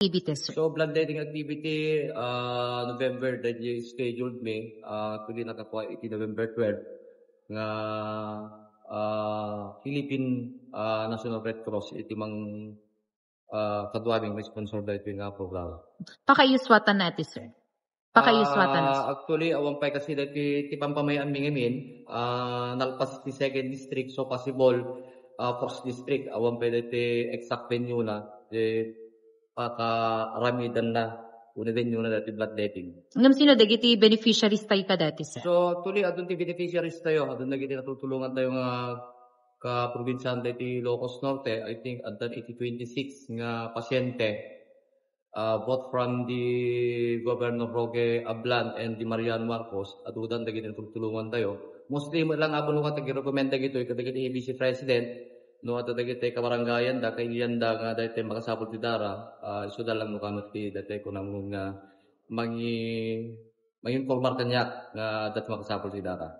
activities, sir? So bloodletting activity, November that you scheduled me, tuloy nakakuha iti November 12 nga Philippine National Red Cross iti mang kadwaming sponsor da ito nga programa. Pakayuswatan natin, sir. Pakayuswatan. Actually, awan pa kasi dati ti pampamayaan mingamin, nalpas ti 2nd district, so possible 1st district, awan pa dati exact venue na, pakaramidan na, una venue na dati bloodletting. Ngam sino dagiti beneficiaries tayo ka dati, sir? So, actually, adun ti beneficiaries tayo, adun nagiti natutulungan tayo nga ka-provinsyan dati Ilocos Norte, I think, adun 26 nga pasyente, both from the Governor Roque Ablan and the Mariano Marcos, adudan dagiti natutulungan tayo. Mostly lang abon ko tagi-recommend dagito kadagiti ABC President, no ato dagiti kabarangayan da kay yanda nga daytoy makasapol ti dara, isu da lang no kamot ti daytoy ko nang nga mangi formar kanyak nga dat makasapol ti dara.